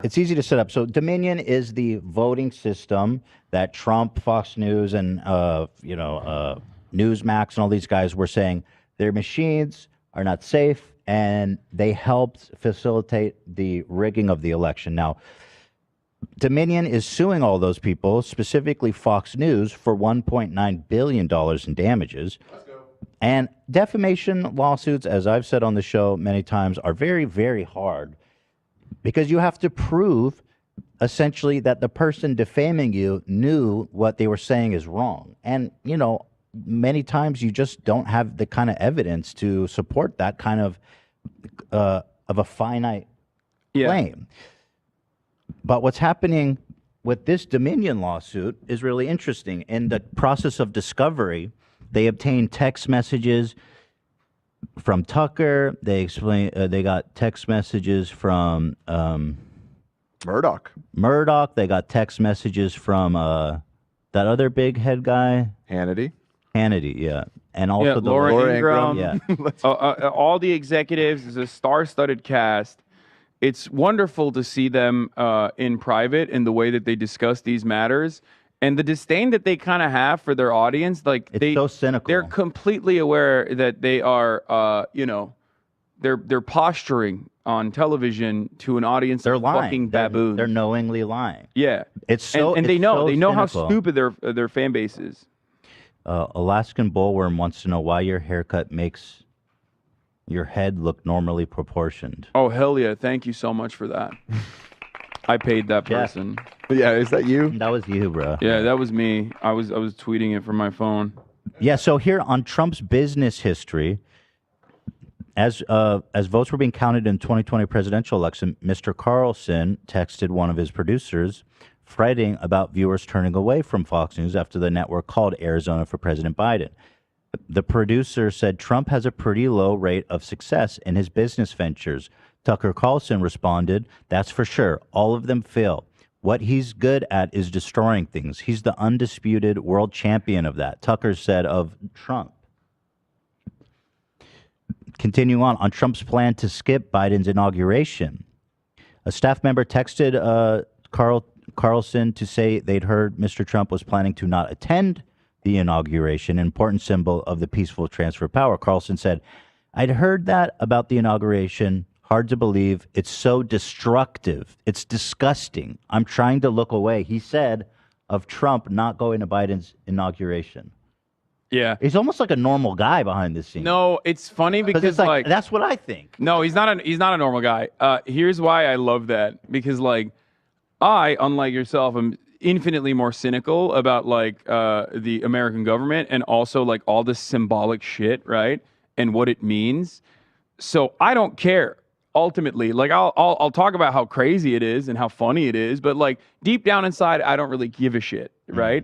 It's easy to set up. So Dominion is the voting system that Trump, Fox News, and Newsmax and all these guys were saying their machines are not safe, and they helped facilitate the rigging of the election. Now, Dominion is suing all those people, specifically Fox News, for $1.9 billion in damages. Let's go. And defamation lawsuits, as I've said on the show many times, are very, very hard because you have to prove essentially that the person defaming you knew what they were saying is wrong. And, many times you just don't have the kind of evidence to support that kind of a finite claim. But what's happening with this Dominion lawsuit is really interesting. In the process of discovery, they obtained text messages from Tucker. They got text messages from Murdoch. They got text messages from that other big head guy, Hannity, yeah, and also the Laura Ingraham. Yeah, all the executives. Is a star-studded cast. It's wonderful to see them in private and the way that they discuss these matters and the disdain that they kind of have for their audience. Like it's so cynical. They're completely aware that they are, they're posturing on television to an audience they're of lying. Fucking baboons. They're knowingly lying. Yeah, it's so, and it's they know so how cynical. stupid their fan base is. Alaskan Bullworm wants to know why your haircut makes your head look normally proportioned. Oh, hell yeah. Thank you so much for that. I paid that person. Yeah, is that you? That was you, bro. Yeah, that was me. I was tweeting it from my phone. Yeah, so here on Trump's business history, as votes were being counted in the 2020 presidential election, Mr. Carlson texted one of his producers, fretting about viewers turning away from Fox News after the network called Arizona for President Biden. The producer said Trump has a pretty low rate of success in his business ventures. Tucker Carlson responded, "That's for sure. All of them fail. What he's good at is destroying things. He's the undisputed world champion of that," Tucker said of Trump. Continuing on Trump's plan to skip Biden's inauguration. A staff member texted Carlson to say they'd heard Mr. Trump was planning to not attend the inauguration, an important symbol of the peaceful transfer of power. Carlson said, "I'd heard that about the inauguration. Hard to believe. It's so destructive. It's disgusting. I'm trying to look away," he said of Trump not going to Biden's inauguration. Yeah. He's almost like a normal guy behind the scenes. No, it's funny because it's like that's what I think. No, he's not a normal guy. Here's why I love that. Because I, unlike yourself, am infinitely more cynical about the American government and also all this symbolic shit, right? And what it means. So I don't care. Ultimately, I'll talk about how crazy it is and how funny it is, but deep down inside, I don't really give a shit, right?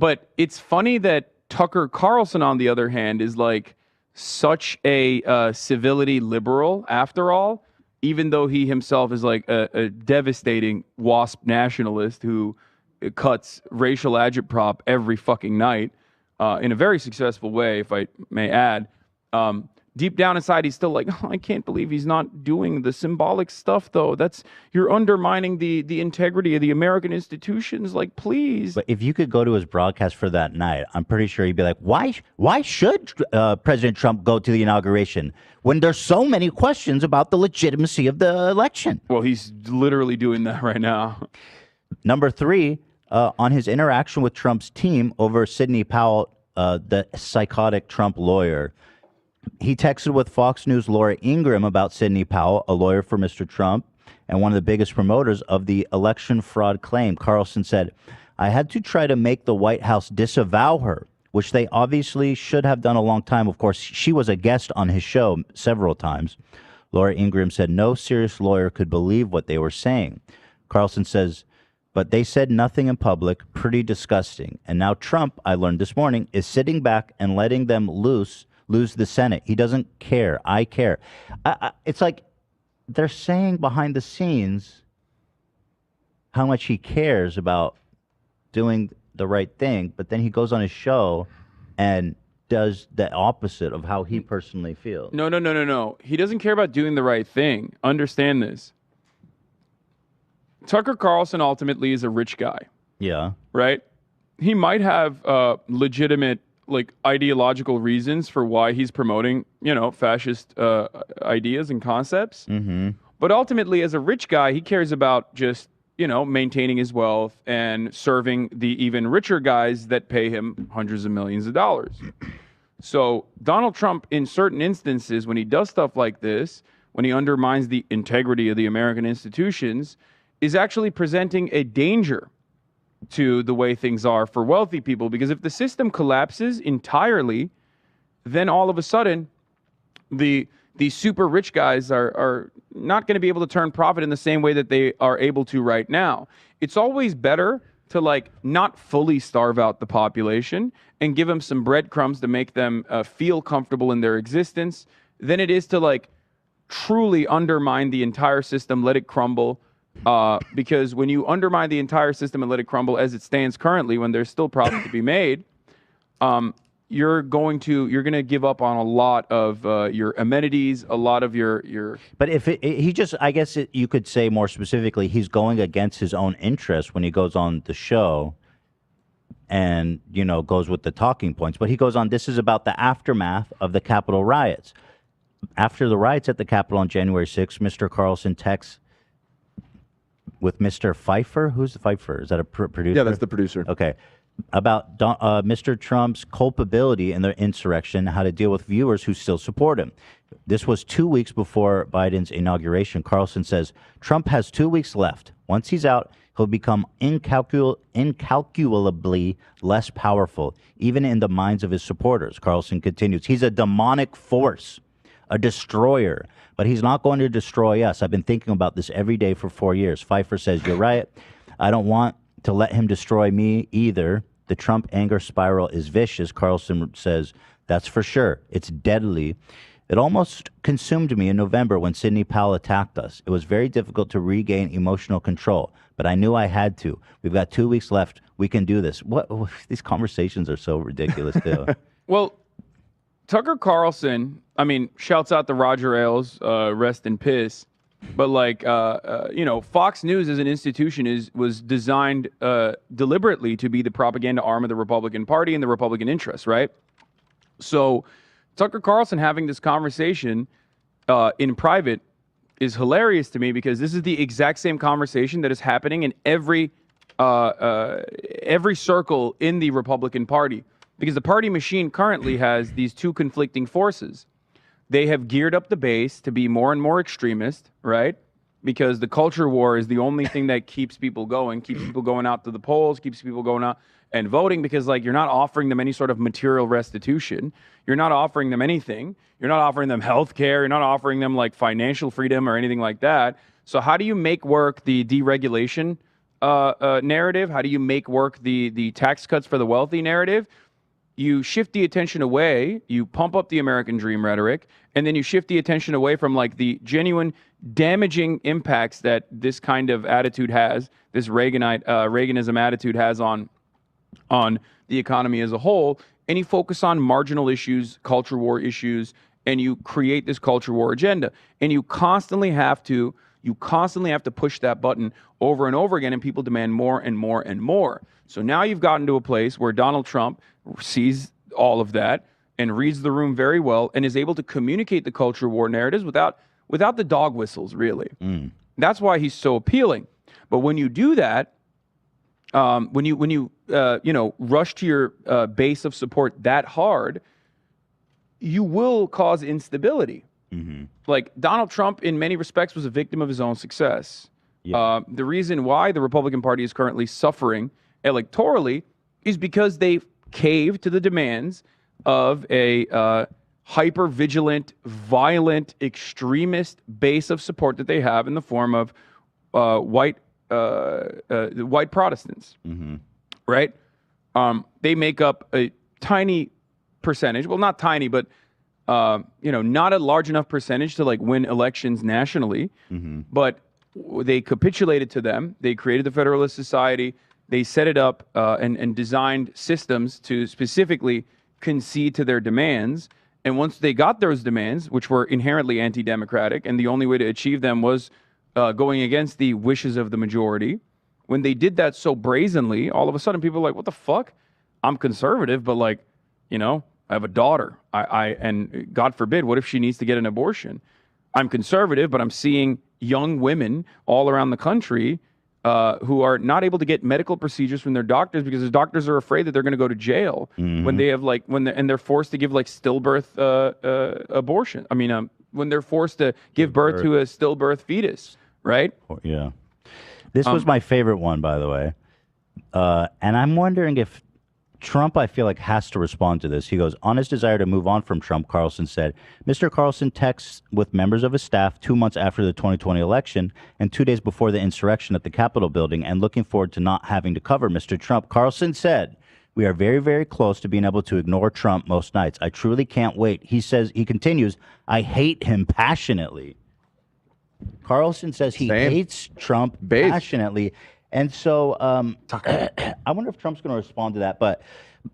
But it's funny that Tucker Carlson, on the other hand, is such a civility liberal after all, even though he himself is a devastating WASP nationalist who cuts racial agitprop every fucking night in a very successful way, if I may add. Deep down inside, he's still I can't believe he's not doing the symbolic stuff, though. You're undermining the integrity of the American institutions. Please. But if you could go to his broadcast for that night, I'm pretty sure he'd be like, why should President Trump go to the inauguration when there's so many questions about the legitimacy of the election? Well, he's literally doing that right now. Number 3, on his interaction with Trump's team over Sidney Powell, the psychotic Trump lawyer, he texted with Fox News' Laura Ingraham about Sidney Powell, a lawyer for Mr. Trump and one of the biggest promoters of the election fraud claim. Carlson said, "I had to try to make the White House disavow her, which they obviously should have done a long time. Of course, she was a guest on his show several times." Laura Ingraham said no serious lawyer could believe what they were saying. Carlson says, "But they said nothing in public, pretty disgusting. And now Trump, I learned this morning, is sitting back and letting them lose the Senate. He doesn't care. I care." It's like they're saying behind the scenes how much he cares about doing the right thing, but then he goes on his show and does the opposite of how he personally feels. No. He doesn't care about doing the right thing. Understand this. Tucker Carlson ultimately is a rich guy, Yeah. right? He might have legitimate, like, ideological reasons for why he's promoting, fascist ideas and concepts. Mm-hmm. But ultimately, as a rich guy, he cares about just, maintaining his wealth and serving the even richer guys that pay him hundreds of millions of dollars. So Donald Trump, in certain instances, when he does stuff like this, when he undermines the integrity of the American institutions, is actually presenting a danger to the way things are for wealthy people. Because if the system collapses entirely, then all of a sudden, the super rich guys are not going to be able to turn profit in the same way that they are able to right now. It's always better to, like, not fully starve out the population and give them some breadcrumbs to make them feel comfortable in their existence than it is to, like, truly undermine the entire system, let it crumble. Because when you undermine the entire system and let it crumble as it stands currently, when there's still profit to be made, you're going to give up on a lot of your amenities, a lot of your. But if he just, I guess you could say more specifically, he's going against his own interests when he goes on the show and, goes with the talking points. But he goes on, this is about the aftermath of the Capitol riots. After the riots at the Capitol on January 6th, Mr. Carlson texts with Mr. Pfeiffer. Who's the Pfeiffer? Is that a producer? Yeah, that's the producer. Okay. About Mr. Trump's culpability in the insurrection, how to deal with viewers who still support him. This was 2 weeks before Biden's inauguration. Carlson says, Trump has 2 weeks left. Once he's out, he'll become incalculably less powerful, even in the minds of his supporters. Carlson continues, he's a demonic force, a destroyer, but he's not going to destroy us. I've been thinking about this every day for 4 years. Pfeiffer says, you're right. I don't want to let him destroy me either. The Trump anger spiral is vicious. Carlson says, that's for sure. It's deadly. It almost consumed me in November when Sidney Powell attacked us. It was very difficult to regain emotional control, but I knew I had to. We've got 2 weeks left. We can do this. What? These conversations are so ridiculous, too. Well, Tucker Carlson, shouts out to Roger Ailes, rest in piss. But, like, Fox News as an institution was designed deliberately to be the propaganda arm of the Republican Party and the Republican interests, right? So Tucker Carlson having this conversation in private is hilarious to me because this is the exact same conversation that is happening in every circle in the Republican Party. Because the party machine currently has these two conflicting forces. They have geared up the base to be more and more extremist, right? Because the culture war is the only thing that keeps people going out to the polls, keeps people going out and voting because, like, you're not offering them any sort of material restitution. You're not offering them anything. You're not offering them health care. You're not offering them, like, financial freedom or anything like that. So how do you make work the deregulation narrative? How do you make work the tax cuts for the wealthy narrative? You shift the attention away, you pump up the American dream rhetoric, and then you shift the attention away from, like, the genuine damaging impacts that this kind of attitude has, this Reaganism attitude has on the economy as a whole, and you focus on marginal issues, culture war issues, and you create this culture war agenda. And you constantly have to push that button over and over again, and people demand more and more and more. So now you've gotten to a place where Donald Trump sees all of that and reads the room very well and is able to communicate the culture war narratives without the dog whistles, really. That's why he's so appealing. But when you do that, when you rush to your base of support that hard, you will cause instability. Like, Donald Trump, in many respects, was a victim of his own success. Yeah. The reason why the Republican Party is currently suffering electorally is because they caved to the demands of a hyper-vigilant, violent, extremist base of support that they have in the form of white Protestants, right? They make up a tiny percentage. Well, not tiny, but not a large enough percentage to, like, win elections nationally. But they capitulated to them. They created the Federalist Society. They set it up and designed systems to specifically concede to their demands. And once they got those demands, which were inherently anti-democratic, and the only way to achieve them was going against the wishes of the majority. When they did that so brazenly, all of a sudden people are like, what the fuck? I'm conservative, but like, you know, I have a daughter. And God forbid, what if she needs to get an abortion? I'm conservative, but I'm seeing young women all around the country who are not able to get medical procedures from their doctors because the doctors are afraid that they're going to go to jail when they have like and they're forced to give like stillbirth abortion. I mean, when they're forced to give birth to a stillbirth fetus, right? Yeah. This was my favorite one, by the way. And I'm wondering if Trump, I feel like, has to respond to this. He goes, on his desire to move on from Trump, Carlson said, Mr. Carlson texts with members of his staff 2 months after the 2020 election and 2 days before the insurrection at the Capitol building and looking forward to not having to cover Mr. Trump. Carlson said, we are very, very close to being able to ignore Trump most nights. I truly can't wait. He says, he continues, I hate him passionately. Carlson says he hates Trump passionately. And so I wonder if Trump's going to respond to that. But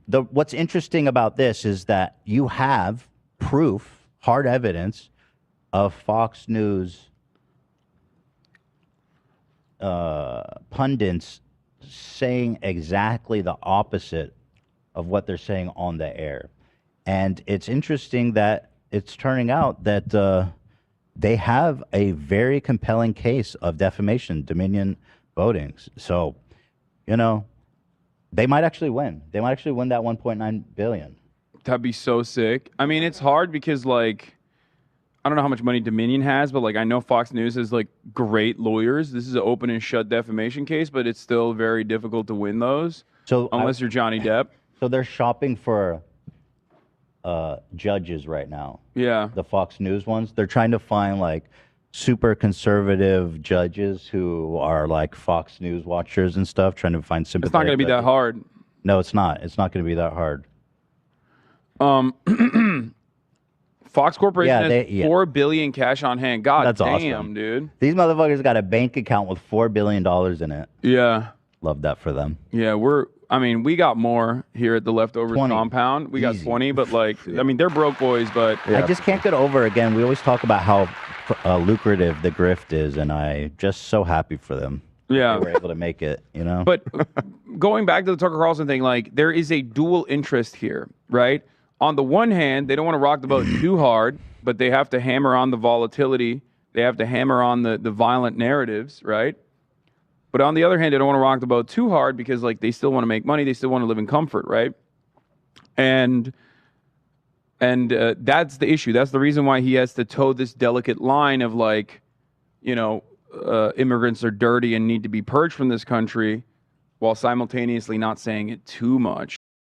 what's interesting about this is that you have proof, hard evidence, of Fox News pundits saying exactly the opposite of what they're saying on the air. And it's interesting that it's turning out that they have a very compelling case of defamation, Dominion voting. So, you know, they might actually win. They might actually win that 1.9 billion. That'd be so sick. I mean, it's hard because, like, I don't know how much money Dominion has, but, like, I know Fox News has, like, great lawyers. This is an open and shut defamation case, but it's still very difficult to win those. So unless you're Johnny Depp. So they're shopping for judges right now. Yeah. The Fox News ones. They're trying to find, like, super conservative judges who are like Fox News watchers and stuff, trying to find sympathy. It's not going to be that hard. No, it's not. It's not going to be that hard. Fox Corporation has $4 billion cash on hand. God That's damn, awesome. Dude. These motherfuckers got a bank account with $4 billion in it. Yeah. Love that for them. Yeah, we got more here at the Leftovers 20. compound. We got Easy. 20, but like, I mean, they're broke boys, but. I just can't get over, again, we always talk about how lucrative the grift is, and I just so happy for them. Yeah. They were able to make it, you know? But going back to the Tucker Carlson thing, like, there is a dual interest here, right? On the one hand, they don't want to rock the boat too hard, but they have to hammer on the volatility. They have to hammer on the violent narratives, right? But on the other hand, they don't want to rock the boat too hard because, like, they still want to make money. They still want to live in comfort, right? And that's the issue. That's the reason why he has to toe this delicate line of, like, you know, immigrants are dirty and need to be purged from this country while simultaneously not saying it too much.